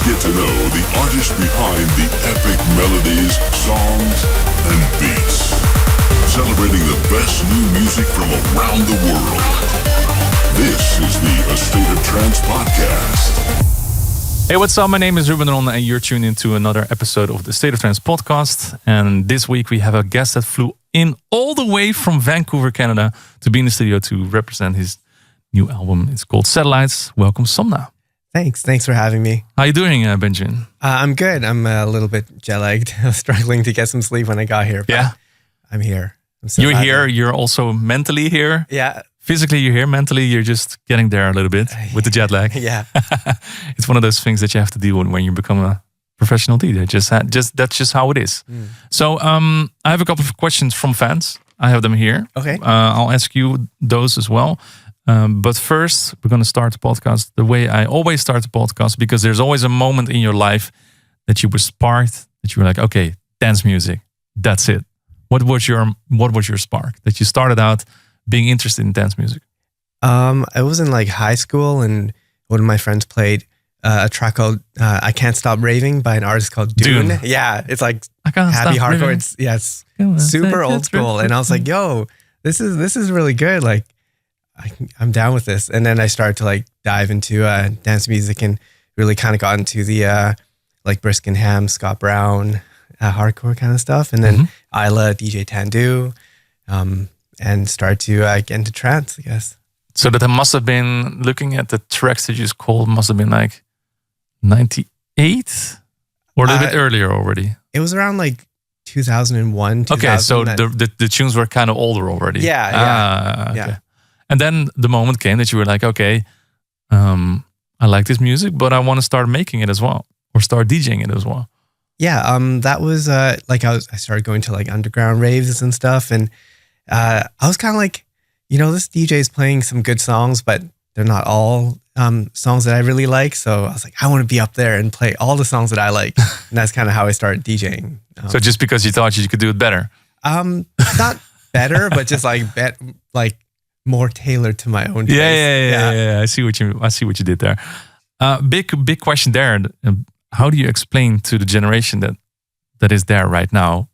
get to know the artist behind the epic melodies, songs, and beats. Celebrating the best new music from around the world. This is the A State of Trance podcast. Hey, what's up? My name is Ruben Ronde and you're tuned into another episode of the State of Trance podcast. And this week we have a guest that flew in all the way from Vancouver, Canada to be in the studio to represent his new album. It's called Satellites. Welcome, Somna. Thanks for having me. How you doing, Benjamin? I'm good. I'm a little bit jet-lagged. I was struggling to get some sleep when I got here. But Yeah. I'm here. I'm so You're happy. here. You're also mentally here. Yeah. Physically, you're here. Mentally, you're just getting there a little bit with the jet lag. Yeah. It's one of those things that you have to deal with when you become a professional DJ. That's just how it is. So I have a couple of questions from fans. I have them here. Okay. I'll ask you those as well. But first, we're going to start the podcast the way I always start the podcast, because there's always a moment in your life that you were sparked, that you were like, okay, dance music, that's it. What was your spark that you started out being interested in dance music? I was in like high school and one of my friends played a track called I Can't Stop Raving by an artist called Dune. Yeah. It's like I can't happy stop hardcore. raving. It's super old school. And I was like, yo, this is really good. Like I'm down with this. And then I started to like dive into dance music and really kind of got into the like Brisk and Ham, Scott Brown, hardcore kind of stuff. And then Isla, DJ Tandu, and started to get into trance, I guess. So that must have been, looking at the tracks that you just called, must have been like 98 or a little bit earlier already. It was around like 2001, 2000. Okay, so the tunes were kind of older already. Yeah. Okay. And then the moment came that you were like, okay, I like this music, but I want to start making it as well, or start DJing it as well. Yeah, that was like I started going to like underground raves and stuff, and I was kind of like, this DJ is playing some good songs, but they're not all songs that I really like. So I was like, I want to be up there and play all the songs that I like, and that's kind of how I started DJing. So just because you thought you could do it better? Not better, but just like more tailored to my own taste. Yeah. I see what you did there. Big question there. How do you explain to the generation that is there right now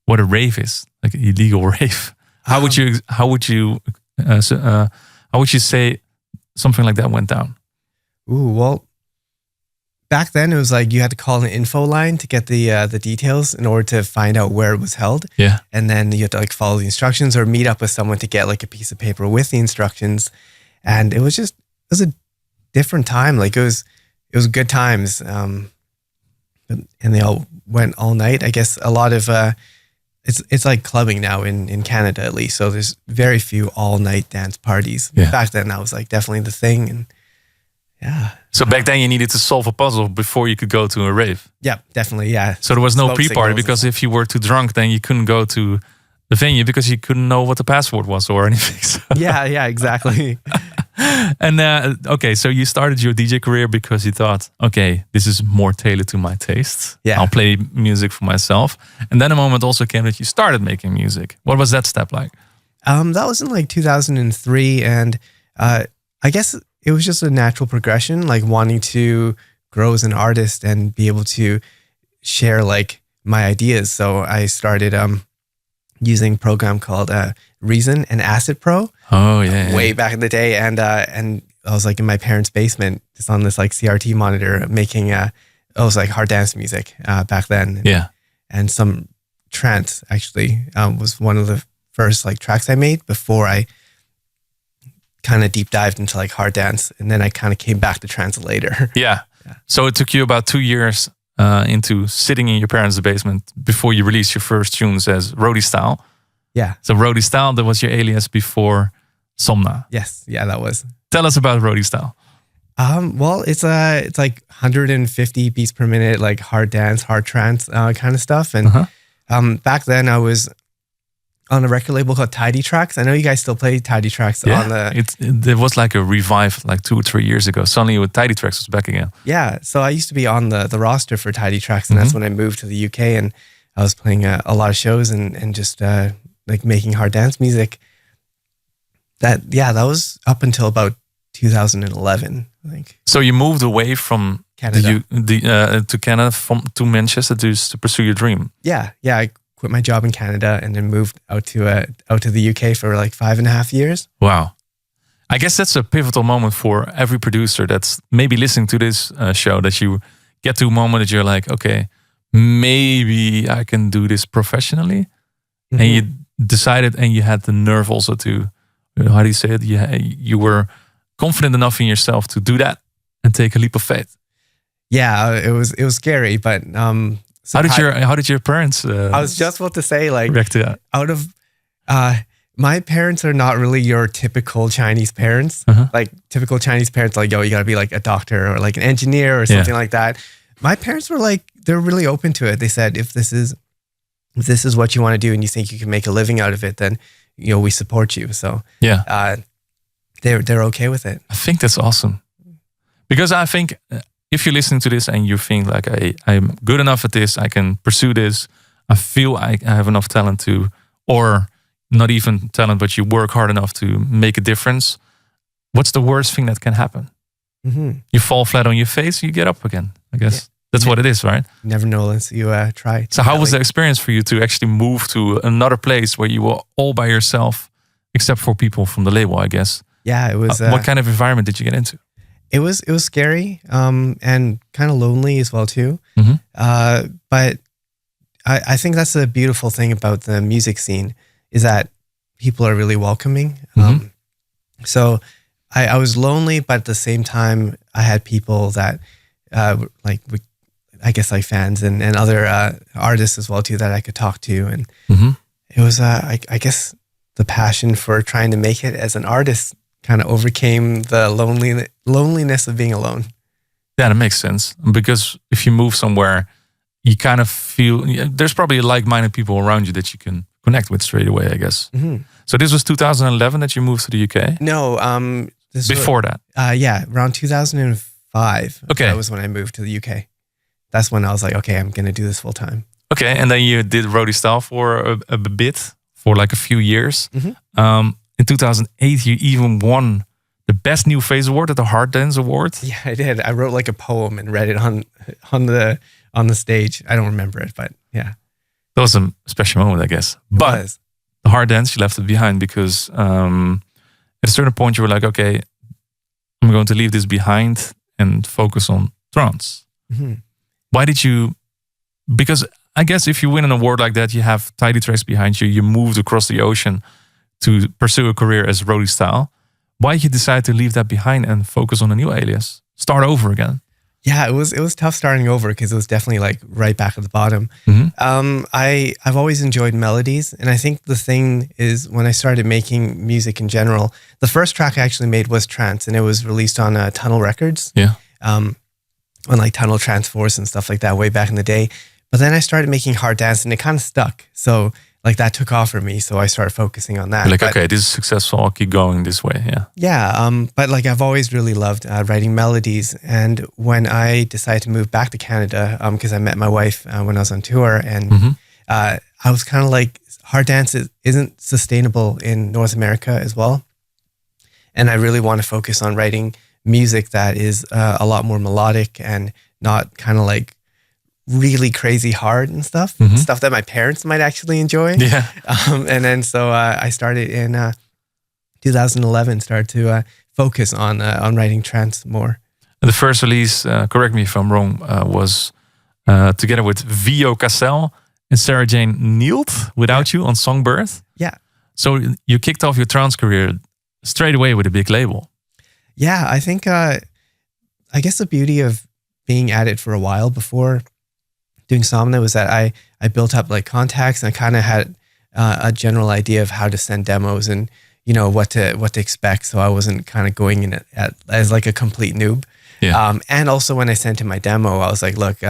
what a rave is, like an illegal rave? How would you say something like that went down? Well, back then it was like you had to call an info line to get the details in order to find out where it was held. Yeah. And then you had to like follow the instructions or meet up with someone to get like a piece of paper with the instructions. And it was a different time. Like it was good times. And they all went all night. I guess a lot of it's like clubbing now in Canada at least. So there's very few all night dance parties. Yeah. Back then that was like definitely the thing. And yeah. So back then you needed to solve a puzzle before you could go to a rave. Yeah, definitely. Yeah. So there was no Smoke pre-party signals. because if you were too drunk, then you couldn't go to the venue because you couldn't know what the password was or anything. So. Yeah, exactly. And okay, so you started your DJ career because you thought, okay, this is more tailored to my tastes. Yeah. I'll play music for myself. And then a moment also came that you started making music. What was that step like? That was in like 2003, and I guess it was just a natural progression, like wanting to grow as an artist and be able to share like my ideas. So I started using a program called Reason and Acid Pro. Oh yeah, way back in the day, and I was like in my parents' basement, just on this like CRT monitor, making it was like hard dance music back then. Yeah, and some trance actually was one of the first like tracks I made before I kind of deep dived into like hard dance, and then I kind of came back to trance later. Yeah. So it took you about 2 years into sitting in your parents' basement before you released your first tunes as Roadie Style. Yeah. So Roadie Style, that was your alias before Somna. Yes. Yeah, that was. Tell us about Roadie Style. Well, it's like 150 beats per minute, like hard dance, hard trance kind of stuff. And back then I was on a record label called Tidy Tracks. I know you guys still play Tidy Tracks on the... There was like a revive like 2 or 3 years ago. Suddenly with Tidy Tracks was back again. Yeah. So I used to be on the roster for Tidy Tracks, and that's when I moved to the UK, and I was playing a lot of shows and just like making hard dance music. That was up until about 2011, I think. So you moved away from Canada. To Canada to Manchester to pursue your dream? Yeah. I quit my job in Canada and then moved out to the UK for like 5.5 years. Wow. I guess that's a pivotal moment for every producer that's maybe listening to this show, that you get to a moment that you're like, okay, maybe I can do this professionally. Mm-hmm. And you decided, and you had the nerve also to, how do you say it? You were confident enough in yourself to do that and take a leap of faith. Yeah, it was scary, but so how did your parents? I was just about to say, like, react to that. Out of my parents are not really your typical Chinese parents. Like typical Chinese parents, like, yo, you gotta be like a doctor or like an engineer or something like that. My parents were like, they're really open to it. They said, if this is what you want to do and you think you can make a living out of it, then we support you. So they're okay with it. I think that's awesome, because I think if you're listening to this and you think like, I'm good enough at this, I can pursue this, I feel I have enough talent to, or not even talent, but you work hard enough to make a difference, what's the worst thing that can happen? Mm-hmm. You fall flat on your face, you get up again. I guess that's what it is, right? You never know unless you try. So how was the experience for you to actually move to another place where you were all by yourself, except for people from the label, I guess? Yeah, it was. What kind of environment did you get into? It was scary and kind of lonely as well too. Mm-hmm. But I think that's the beautiful thing about the music scene, is that people are really welcoming. Mm-hmm. So I was lonely, but at the same time, I had people that I guess like fans and other artists as well too, that I could talk to. And it was, I guess the passion for trying to make it as an artist kind of overcame the loneliness of being alone. Yeah, that makes sense. Because if you move somewhere, you kind of feel, there's probably like-minded people around you that you can connect with straight away, I guess. Mm-hmm. So this was 2011 that you moved to the UK? No. Before that? Yeah, around 2005. Okay. That was when I moved to the UK. That's when I was like, okay, I'm going to do this full time. Okay, and then you did roadie style for a bit, for like a few years. Mm-hmm. In 2008, you even won the Best New Phase Award at the Hard Dance Award. Yeah, I did. I wrote like a poem and read it on the stage. I don't remember it, but yeah. That was a special moment, I guess. But the Hard Dance, you left it behind because at a certain point you were like, okay, I'm going to leave this behind and focus on trance. Mm-hmm. Why did you? Because I guess if you win an award like that, you have tidy tracks behind you. You moved across the ocean to pursue a career as roadie style. Why did you decide to leave that behind and focus on a new alias? Start over again. Yeah, it was tough starting over because it was definitely like right back at the bottom. Mm-hmm. I've always enjoyed melodies, and I think the thing is when I started making music in general, the first track I actually made was trance, and it was released on Tunnel Records. Yeah. On like Tunnel Trance Force and stuff like that way back in the day. But then I started making hard dance, and it kind of stuck. So like that took off for me. So I started focusing on that. Like, okay, this is successful. I'll keep going this way. Yeah. Yeah. But like I've always really loved writing melodies. And when I decided to move back to Canada, because I met my wife when I was on tour, and I was kind of like, hard dance isn't sustainable in North America as well. And I really want to focus on writing music that is a lot more melodic and not kind of like really crazy hard and stuff, stuff that my parents might actually enjoy. Yeah. And then so I started in 2011, started to focus on writing trance more. The first release, correct me if I'm wrong, was together with Vio Cassel and Sarah Jane Nield, Without You, on Songbird. Yeah. So you kicked off your trance career straight away with a big label. Yeah, I think, I guess the beauty of being at it for a while before doing Somna was that I built up like contacts, and I kind of had a general idea of how to send demos and, you know, what to expect. So I wasn't kind of going in as like a complete noob. Yeah. And also when I sent in my demo, I was like, look,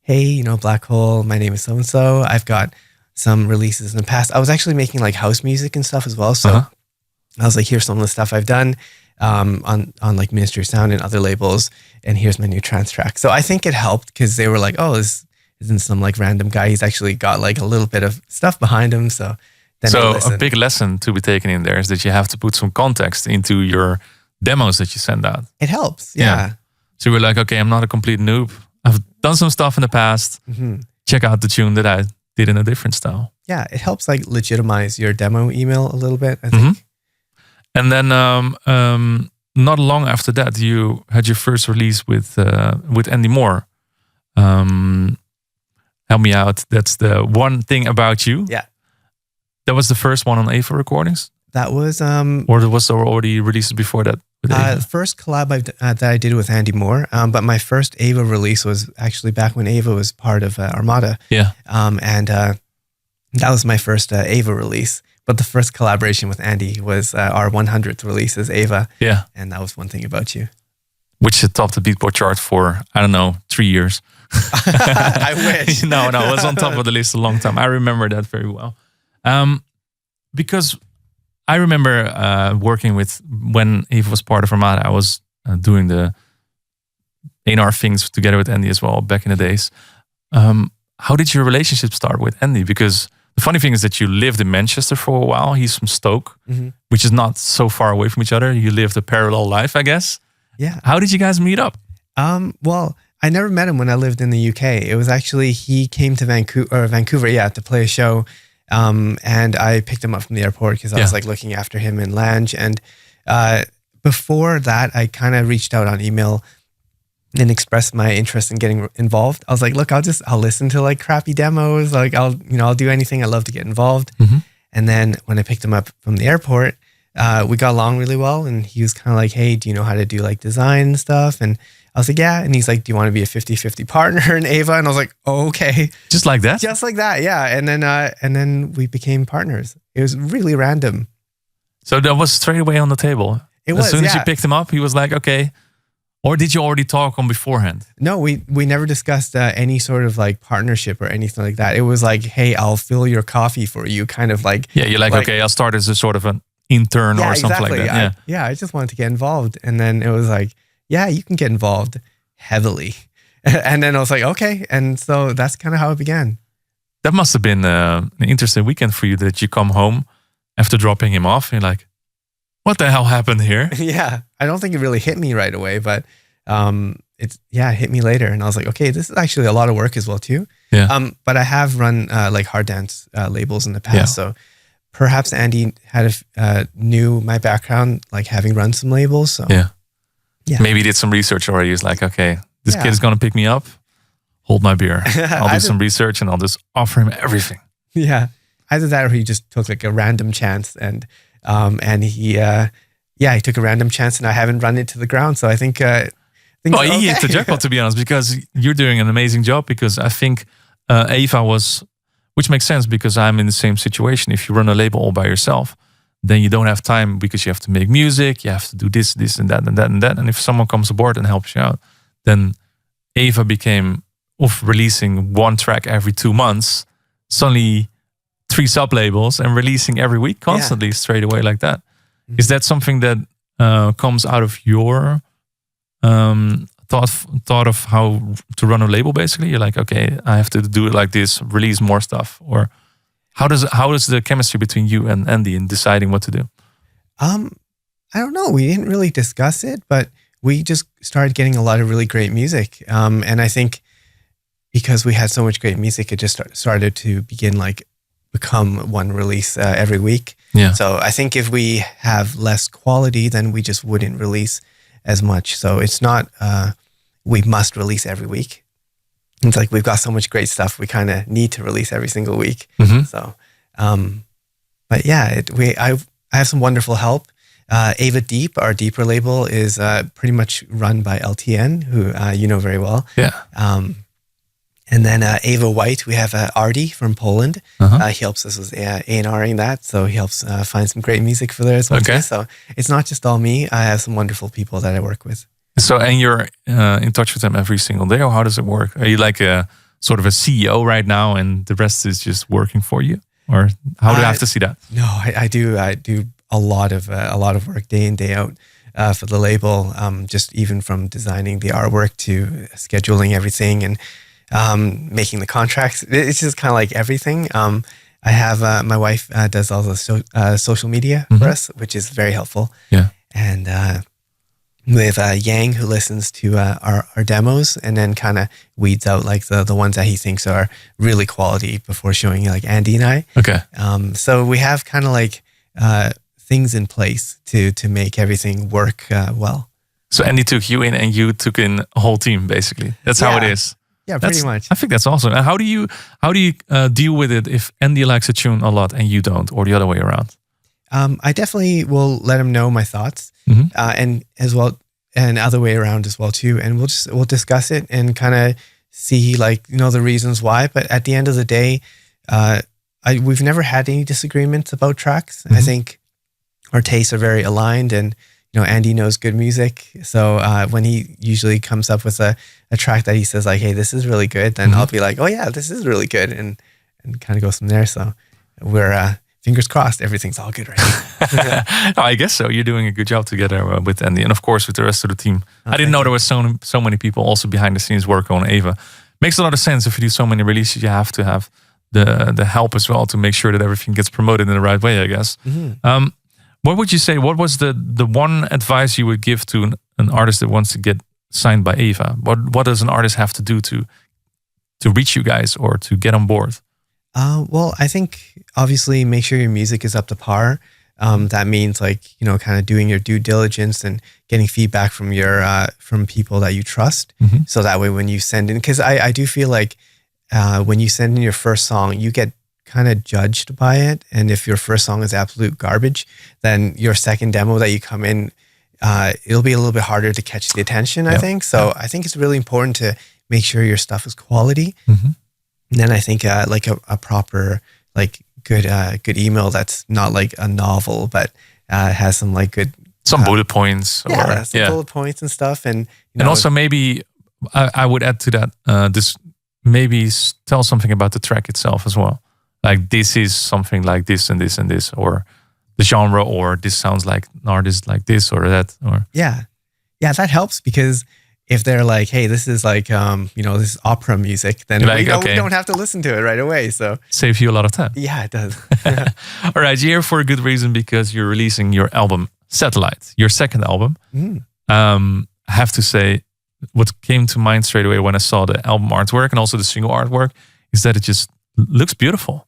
hey, you know, Black Hole, my name is so-and-so. I've got some releases in the past. I was actually making like house music and stuff as well. So I was like, here's some of the stuff I've done on like Ministry of Sound and other labels, and here's my new trance track. So I think it helped because they were like, oh, this isn't some like random guy. He's actually got like a little bit of stuff behind him. So a big lesson to be taken in there is that you have to put some context into your demos that you send out. It helps. Yeah. So we're like, okay, I'm not a complete noob. I've done some stuff in the past. Check out the tune that I did in a different style. Yeah, it helps like legitimize your demo email a little bit, I think. And then not long after that, you had your first release with Andy Moor. Help me out. That's the One Thing About You. Yeah. That was the first one on Ava Recordings? That was... or was there already releases before that? The first collab that I did with Andy Moor, but my first Ava release was actually back when Ava was part of Armada. Yeah. And that was my first Ava release. But the first collaboration with Andy was our 100th release as Ava. Yeah. And that was One Thing About You. Which topped the Beatport chart for, I don't know, 3 years. I wish. No, it was on top of the list a long time. I remember that very well. Because I remember working with, when Ava was part of Armada, I was doing the A&R things together with Andy as well back in the days. How did your relationship start with Andy? Because the funny thing is that you lived in Manchester for a while. He's from Stoke, which is not so far away from each other. You lived a parallel life, I guess. Yeah. How did you guys meet up? Well, I never met him when I lived in the UK. It was actually, he came to Vancouver, to play a show. And I picked him up from the airport because I was like looking after him in lounge. And before that, I kind of reached out on email and expressed my interest in getting involved. I was like, look, I'll listen to like crappy demos. Like I'll do anything. I love to get involved. And then when I picked him up from the airport, we got along really well. And he was kind of like, hey, do you know how to do like design and stuff? And I was like, yeah. And he's like, do you want to be a 50-50 partner in Ava? And I was like, oh, okay. Just like that? Just like that, yeah. And then we became partners. It was really random. So that was straight away on the table? As soon as you picked him up, he was like, okay. Or did you already talk on beforehand? No, we never discussed any sort of like partnership or anything like that. It was like, hey, I'll fill your coffee for you, kind of like. Yeah, you're like okay, I'll start as a sort of an intern or something like that. I just wanted to get involved. And then it was like, yeah, you can get involved heavily. And then I was like, okay. And so that's kind of how it began. That must have been an interesting weekend for you, that you come home after dropping him off and you're like, what the hell happened here? Yeah, I don't think it really hit me right away, but it hit me later. And I was like, okay, this is actually a lot of work as well too. Yeah. But I have run like hard dance labels in the past. So perhaps Andy knew my background, like having run some labels. So yeah. Maybe he did some research already. He was like, okay, this kid is going to pick me up. Hold my beer. I'll do some research and I'll just offer him everything. Yeah. Either that or he just took like a random chance and he took a random chance and I haven't run it to the ground. So I think he hit the jackpot, to be honest, because you're doing an amazing job. Because I think Ava was, which makes sense because I'm in the same situation. If you run a label all by yourself, then you don't have time because you have to make music, you have to do this and that and that and that. And if someone comes aboard and helps you out, then Ava became of releasing one track every 2 months, suddenly 3 sub-labels and releasing every week constantly straight away like that. Is that something that comes out of your thought of how to run a label basically? You're like, okay, I have to do it like this, release more stuff? Or how is the chemistry between you and Andy in deciding what to do? I don't know. We didn't really discuss it, but we just started getting a lot of really great music. And I think because we had so much great music, it just started to become one release every week. Yeah. So I think if we have less quality, then we just wouldn't release as much. So it's not, we must release every week. It's like, we've got so much great stuff. We kind of need to release every single week. So, but yeah, I have some wonderful help. Ava Deep, our Deeper label, is pretty much run by LTN, who you know very well. Yeah. And then Ava White, we have Artie from Poland. He helps us with A&Ring that, so he helps find some great music for there as well. Okay. So it's not just all me. I have some wonderful people that I work with. So, and you're in touch with them every single day, or how does it work? Are you like a sort of a CEO right now, and the rest is just working for you, or how do I have to see that? No, I do a lot of work day in, day out for the label. Just even from designing the artwork to scheduling everything and making the contracts. It's just kind of like everything. I have my wife does all the social media for us, which is very helpful. Yeah. And with Yang, who listens to our demos and then kind of weeds out like the ones that he thinks are really quality before showing like Andy and I. Okay. So we have kind of like things in place to make everything work well. So Andy took you in, and you took in a whole team. Basically, that's how it is. Yeah, pretty much. I think that's awesome. And how do you deal with it if Andy likes a tune a lot and you don't, or the other way around? I definitely will let him know my thoughts, and as well, and other way around as well too. And we'll discuss it and kind of see like the reasons why. But at the end of the day, we've never had any disagreements about tracks. I think our tastes are very aligned, and Andy knows good music. So when he usually comes up with a track that he says like, "Hey, this is really good," then I'll be like, "Oh yeah, this is really good," and kind of goes from there. So we're fingers crossed, everything's all good right now. I guess so. You're doing a good job together with Andy, and of course with the rest of the team. I didn't know there was so many people also behind the scenes working on Ava. Makes a lot of sense. If you do so many releases, you have to have the help as well to make sure that everything gets promoted in the right way, I guess. What would you say? What was the one advice you would give to an artist that wants to get signed by Ava? What does an artist have to do to reach you guys or to get on board? Well, I think obviously make sure your music is up to par. That means like kind of doing your due diligence and getting feedback from from people that you trust. So that way, when you send in, because I do feel like when you send in your first song, you get kind of judged by it. And if your first song is absolute garbage, then your second demo that you come in, it'll be a little bit harder to catch the attention, I think. So I think it's really important to make sure your stuff is quality. And then I think like a proper, like good email that's not like a novel, but has some like good... Some bullet points. Some bullet points and stuff. And also maybe I would add to that, this maybe tell something about the track itself as well. Like this is something like this and this and this, or the genre, or this sounds like an artist like this or that. Or yeah, that helps, because if they're like, hey, this is like this is opera music, then like, we don't have to listen to it right away. So saves you a lot of time. Yeah, it does. All right, you're here for a good reason, because you're releasing your album Satellite, your second album. I have to say, what came to mind straight away when I saw the album artwork and also the single artwork is that it just looks beautiful.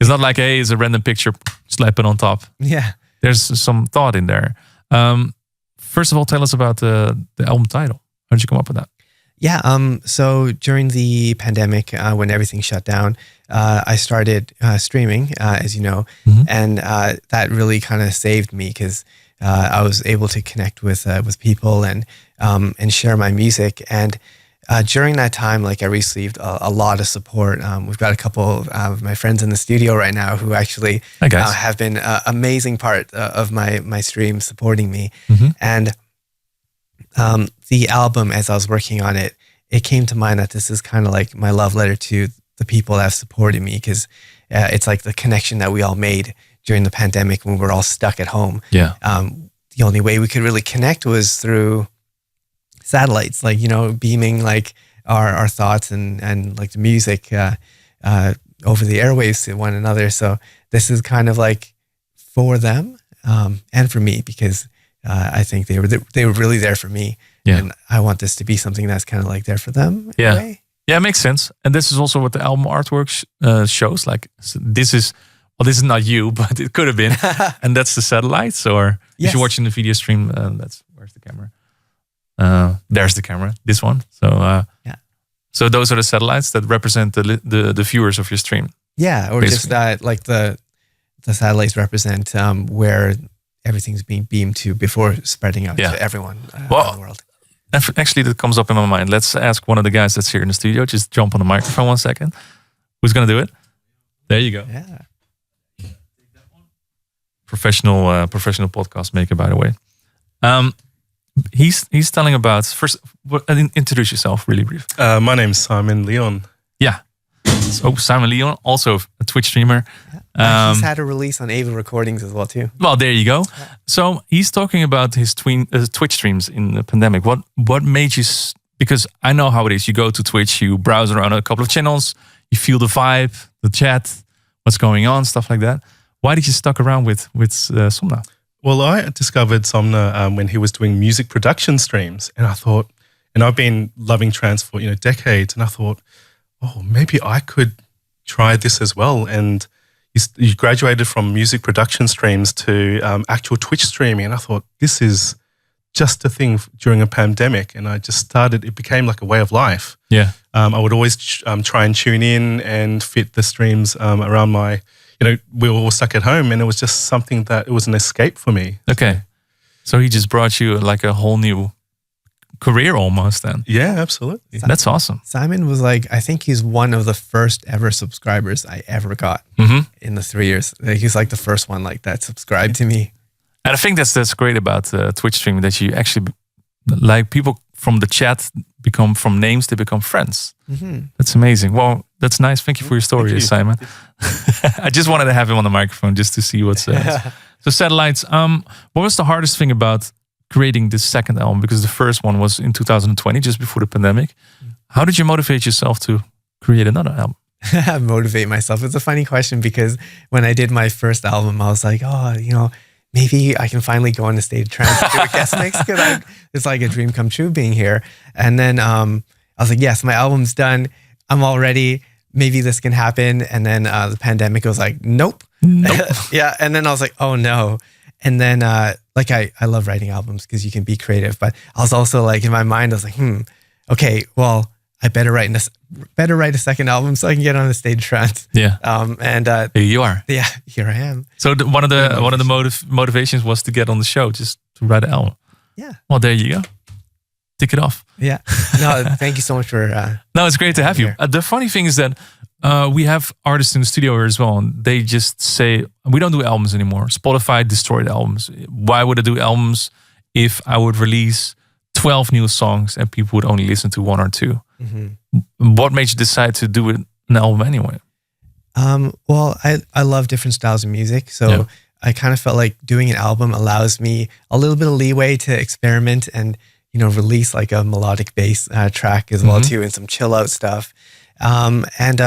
It's not like, hey, it's a random picture, slap it on top. Yeah. There's some thought in there. First of all, tell us about the album title. How did you come up with that? Yeah. So during the pandemic, when everything shut down, I started streaming, as you know, and that really kind of saved me, because I was able to connect with people and share my music. And during that time, like I received a lot of support. We've got a couple of my friends in the studio right now who actually have been an amazing part of my stream, supporting me. And the album, as I was working on it, it came to mind that this is kind of like my love letter to the people that have supported me, because it's like the connection that we all made during the pandemic when we were all stuck at home. Yeah. The only way we could really connect was through satellites, like, beaming like our thoughts and like the music over the airwaves to one another. So this is kind of like for them and for me, because I think they were really there for me. Yeah. And I want this to be something that's kind of like there for them. Yeah. Anyway. Yeah, it makes sense. And this is also what the album artwork shows. Like this is not you, but it could have been. And that's the satellites. Or if you're watching the video stream, where's the camera? There's the camera, this one. So so those are the satellites that represent the viewers of your stream. Yeah, or basically. Just that, like the satellites represent where everything's being beamed to before spreading out to everyone around the world. Actually, that comes up in my mind. Let's ask one of the guys that's here in the studio. Just jump on the microphone 1 second. Who's going to do it? There you go. Yeah. Professional podcast maker, by the way. He's telling about first. Introduce yourself, really brief. My name's Simon Leon. Yeah. So Simon Leon, also a Twitch streamer. He's had a release on Ava Recordings as well too. Well, there you go. So he's talking about his Twitch streams in the pandemic. What made you? Because I know how it is. You go to Twitch, you browse around a couple of channels, you feel the vibe, the chat, what's going on, stuff like that. Why did you stuck around with Somna? Well, I discovered Somna when he was doing music production streams, and I thought, and I've been loving trance for decades, and I thought, oh, maybe I could try this as well. And you graduated from music production streams to actual Twitch streaming, and I thought this is just a thing during a pandemic, and I just started. It became like a way of life. Yeah, I would always try and tune in and fit the streams around my. We were all stuck at home, and it was just something that it was an escape for me. Okay, so he just brought you like a whole new career almost. Then yeah, absolutely. That's awesome. Simon was I think he's one of the first ever subscribers I ever got in the 3 years. He's like the first one that subscribed to me. And I think that's great about Twitch streaming, that you actually like people from the chat become from names, they become friends. That's amazing. Well, that's nice. Thank you for your story, Simon. I just wanted to have him on the microphone just to see what's So Satellites, what was the hardest thing about creating this second album? Because the first one was in 2020, just before the pandemic. How did you motivate yourself to create another album? Motivate myself. It's a funny question because when I did my first album, I was like, oh, maybe I can finally go on A State of Trance and do a guest mix because it's like a dream come true being here. And then I was like, yes, my album's done. I'm all ready. Maybe this can happen. And then the pandemic was like, nope. Yeah. And then I was like, oh no. And then I love writing albums because you can be creative. But I was also like, in my mind, I was like, okay, well, I better write a second album so I can get on A State of Trance. Yeah. And here you are. Yeah, here I am. So one of the motivations was to get on the show, just to write an album. Yeah. Well, there you go. Tick it off. Yeah. No, thank you so much for. No, it's great to have you. The funny thing is that we have artists in the studio here as well, and they just say we don't do albums anymore. Spotify destroyed albums. Why would I do albums if I would release 12 new songs and people would only listen to one or two? What made you decide to do an album anyway? Well, I love different styles of music, so I kind of felt like doing an album allows me a little bit of leeway to experiment and release like a melodic bass track as well too, and some chill out stuff. And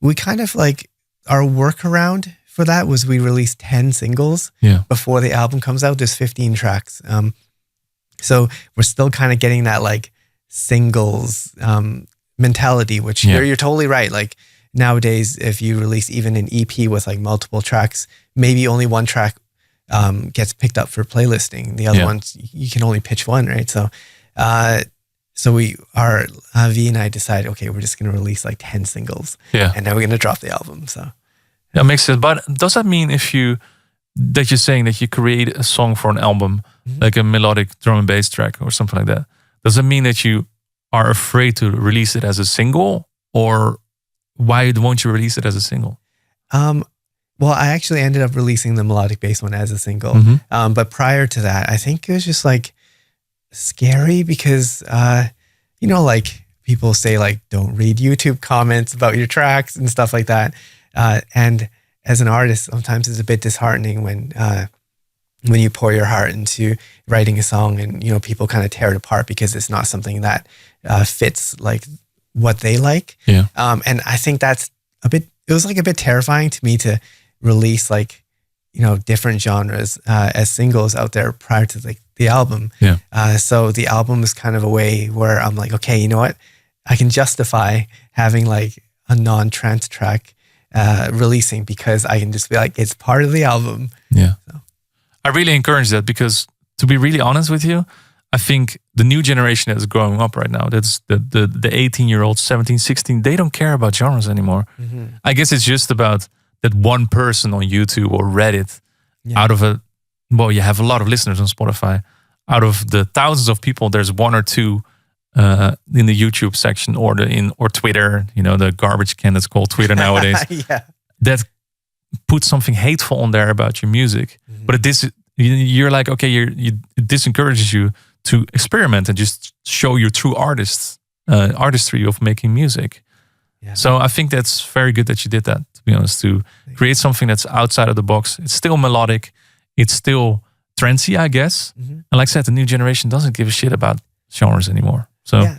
we kind of like our workaround for that was we released 10 singles before the album comes out. There's 15 tracks. So we're still kind of getting that like singles mentality, which you're totally right. Like nowadays, if you release even an EP with like multiple tracks, maybe only one track gets picked up for playlisting. The other ones, you can only pitch one, right? So V and I decided, okay, we're just going to release like 10 singles and then we're going to drop the album. So that makes sense. But does that mean that you're saying that you create a song for an album, like a melodic drum and bass track or something like that? Does it mean that you are afraid to release it as a single, or why won't you release it as a single? Well, I actually ended up releasing the melodic bass one as a single. But prior to that, I think it was just like scary because, like people say like, don't read YouTube comments about your tracks and stuff like that. And as an artist, sometimes it's a bit disheartening when you pour your heart into writing a song and, people kind of tear it apart because it's not something that fits like what they like. Yeah. And I think that's it was like a bit terrifying to me to release like, different genres as singles out there prior to the album. Yeah. So the album is kind of a way where I'm like, okay, you know what? I can justify having like a non-trance track releasing because I can just be like, it's part of the album. Yeah. So. I really encourage that because, to be really honest with you, I think the new generation that is growing up right now, that's the 18-year-olds, 17, 16, they don't care about genres anymore. I guess it's just about that one person on YouTube or Reddit out of you have a lot of listeners on Spotify. Out of the thousands of people, there's one or two in the YouTube section or Twitter, the garbage can that's called Twitter nowadays, that put something hateful on there about your music. But you're like, okay, this encourages you to experiment and just show your true artistry of making music. Yeah. So I think that's very good that you did that, to be honest, to create something that's outside of the box. It's still melodic. It's still trancey, I guess. And like I said, the new generation doesn't give a shit about genres anymore. So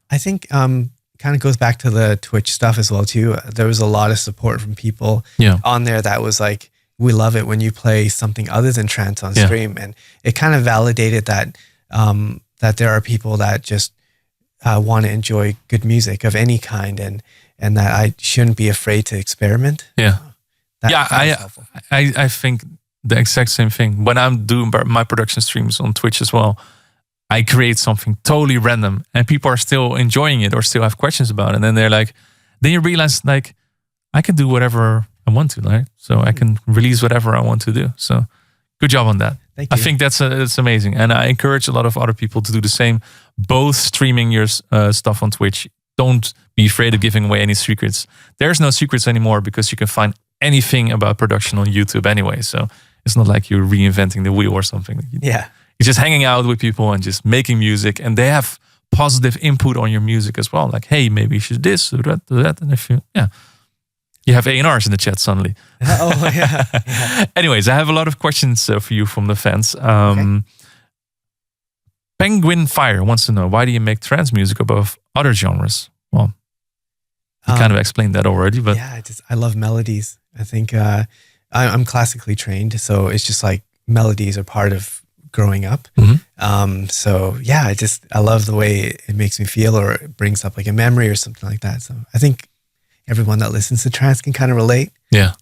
I think kind of goes back to the Twitch stuff as well too. There was a lot of support from people on there that was like, we love it when you play something other than trance on stream. And it kind of validated that that there are people that just want to enjoy good music of any kind, and that I shouldn't be afraid to experiment. Yeah. That I think the exact same thing. When I'm doing my production streams on Twitch as well, I create something totally random and people are still enjoying it or still have questions about it. And then they're like, then you realize like, I can do whatever I want to, right? So I can release whatever I want to do. So good job on that. Thank you. I think that's amazing. And I encourage a lot of other people to do the same, both streaming your stuff on Twitch. Don't be afraid of giving away any secrets. There's no secrets anymore because you can find anything about production on YouTube anyway. So it's not like you're reinventing the wheel or something. Yeah. You're just hanging out with people and just making music, and they have positive input on your music as well. Like, hey, maybe you should do that. And if you have A&Rs in the chat suddenly. Oh, yeah. Anyways, I have a lot of questions for you from the fans. Okay. Penguin Fire wants to know, why do you make trance music above other genres? Well, you kind of explained that already, but yeah, I love melodies. I think I'm classically trained, so it's just like melodies are part of growing up. So yeah, I love the way it makes me feel, or it brings up like a memory or something like that. So I think everyone that listens to trance can kind of relate. Yeah,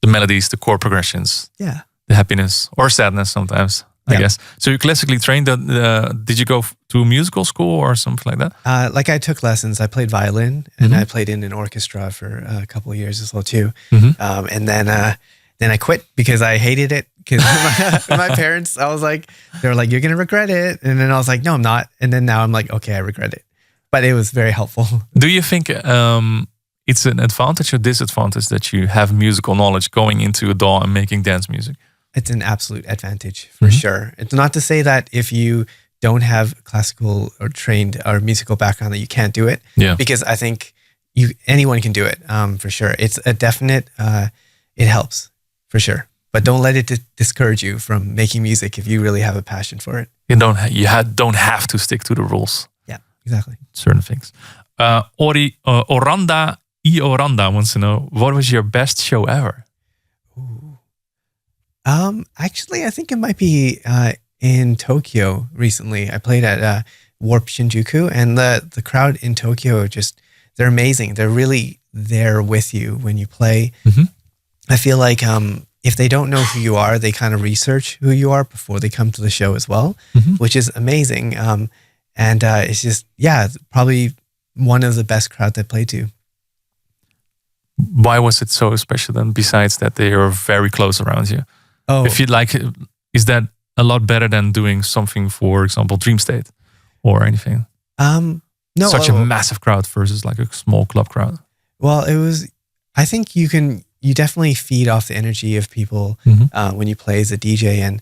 the melodies, the chord progressions, yeah, the happiness or sadness sometimes, I guess. So you classically trained. Did you go to musical school or something like that? Like I took lessons. I played violin, and I played in an orchestra for a couple of years as well too. And then I quit because I hated it. Because my parents, they were like, you're gonna regret it, and then I was like, no, I'm not. And then now I'm like, okay, I regret it, but it was very helpful. Do you think it's an advantage or disadvantage that you have musical knowledge going into a DAW and making dance music? It's an absolute advantage for sure. It's not to say that if you don't have classical or trained or musical background that you can't do it. Yeah. Because I think anyone can do it for sure. It's a definite. It helps for sure. But don't let it discourage you from making music if you really have a passion for it. You don't have to stick to the rules. Yeah, exactly. Certain things. Oranda wants to know, what was your best show ever? Ooh. Actually, I think it might be in Tokyo recently. I played at Warp Shinjuku, and the crowd in Tokyo they're amazing. They're really there with you when you play. I feel like if they don't know who you are, they kind of research who you are before they come to the show as well, which is amazing. And it's just, probably one of the best crowds I played to. Why was it so special then, besides that they are very close around you? Oh, If you'd like, is that a lot better than doing something, for example, Dream State or anything? no, Such a massive crowd versus like a small club crowd. Well, I think you definitely feed off the energy of people when you play as a DJ, and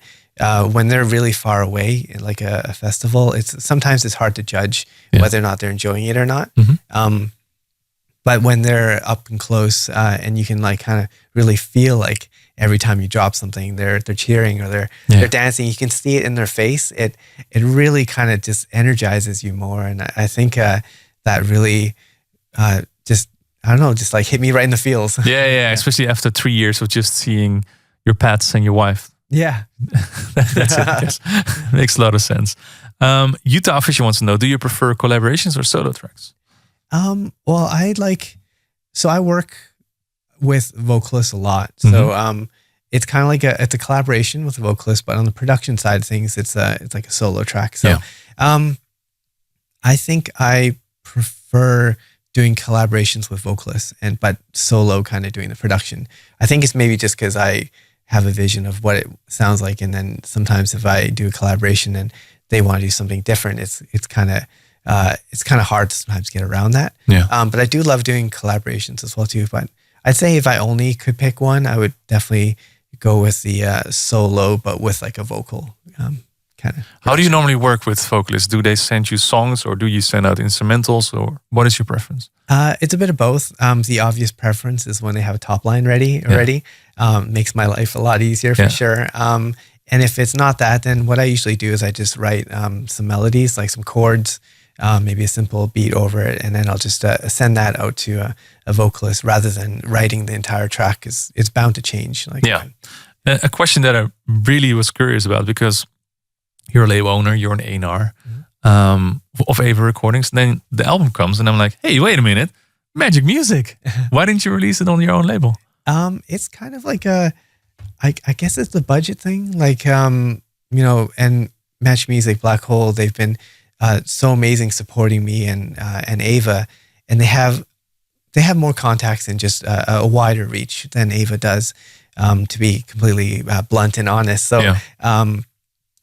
when they're really far away, like a festival, sometimes it's hard to judge whether or not they're enjoying it or not. But when they're up and close, and you can like kind of really feel like every time you drop something, they're cheering or they're dancing. You can see it in their face. It really kind of just energizes you more, and I think that really just like hit me right in the feels. Yeah. Especially after 3 years of just seeing your pets and your wife. Yeah. That's it, I guess. Makes a lot of sense. Utah Official wants to know, do you prefer collaborations or solo tracks? Well, I work with vocalists a lot. So it's kind of like it's a collaboration with a vocalist, but on the production side of things, it's like a solo track. So I think I prefer doing collaborations with vocalists, but solo kind of doing the production. I think it's maybe just because I have a vision of what it sounds like, and then sometimes if I do a collaboration and they want to do something different, it's kind of hard to sometimes get around that. Yeah. But I do love doing collaborations as well too. But I'd say if I only could pick one, I would definitely go with the solo, but with like a vocal kind of. How do you normally work with vocalists? Do they send you songs, or do you send out instrumentals, or what is your preference? It's a bit of both. The obvious preference is when they have a top line ready already. Makes my life a lot easier for sure. And if it's not that, then what I usually do is I just write some melodies, like some chords, maybe a simple beat over it, and then I'll just send that out to a vocalist rather than writing the entire track, because it's bound to change. A question that I really was curious about, because you're a label owner, you're an A&R of Ava Recordings. Then the album comes, and I'm like, hey, wait a minute, Magic Music. Why didn't you release it on your own label? It's kind of like I guess it's the budget thing. And Magic Music, Black Hole, they've been so amazing supporting me and Ava, and they have more contacts and just a wider reach than Ava does, to be completely blunt and honest. So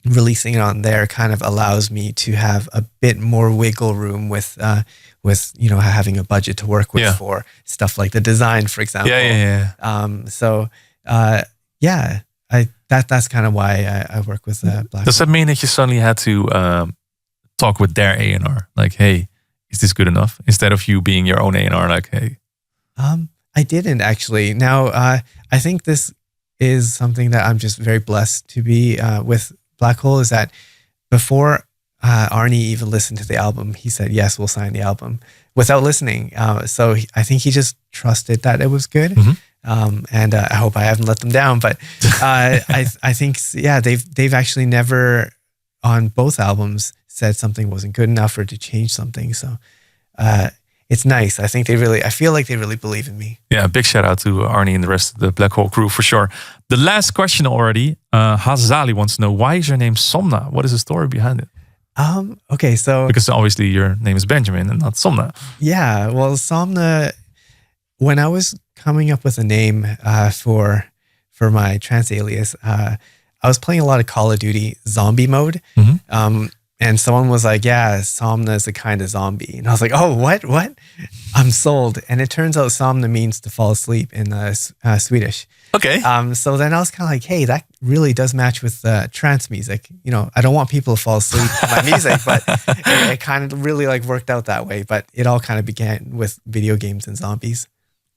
releasing it on there kind of allows me to have a bit more wiggle room with having a budget to work with for stuff like the design, for example. That's kind of why I work with Black. Does that mean that you suddenly had to talk with their A&R, like, hey, is this good enough? Instead of you being your own A&R, like, hey. I didn't actually. Now, I think this is something that I'm just very blessed to be with Black Hole, is that before Arnie even listened to the album, he said, yes, we'll sign the album without listening. So I think he just trusted that it was good. And I hope I haven't let them down, but I think, they've actually never on both albums said something wasn't good enough or to change something. So it's nice. I feel like they really believe in me. Yeah, big shout out to Arnie and the rest of the Black Hole crew for sure. The last question already, Hazali wants to know, why is your name Somna? What is the story behind it? Okay, so... Because obviously your name is Benjamin and not Somna. Yeah, well, Somna, when I was coming up with a name for my trance alias, I was playing a lot of Call of Duty zombie mode. And someone was like, yeah, Somna is a kind of zombie. And I was like, oh, what? I'm sold. And it turns out Somna means to fall asleep in Swedish. Okay. So then I was kind of like, hey, that really does match with trance music. I don't want people to fall asleep to my music, but it kind of really worked out that way. But it all kind of began with video games and zombies.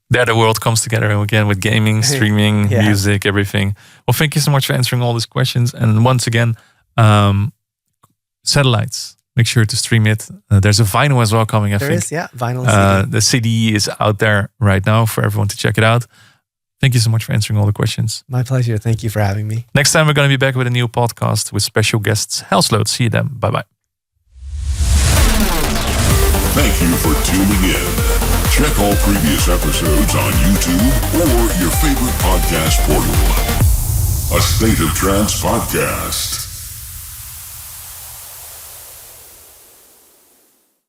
There the world comes together again with gaming, streaming, music, everything. Well, thank you so much for answering all these questions. And once again, Satellites, make sure to stream it. There's a vinyl as well coming, I think. There is, vinyl CD. The CD is out there right now for everyone to check it out. Thank you so much for answering all the questions. My pleasure. Thank you for having me. Next time we're going to be back with a new podcast with special guests. Hellsload. See you then. Bye-bye. Thank you for tuning in. Check all previous episodes on YouTube or your favorite podcast portal. A State of Trance podcast.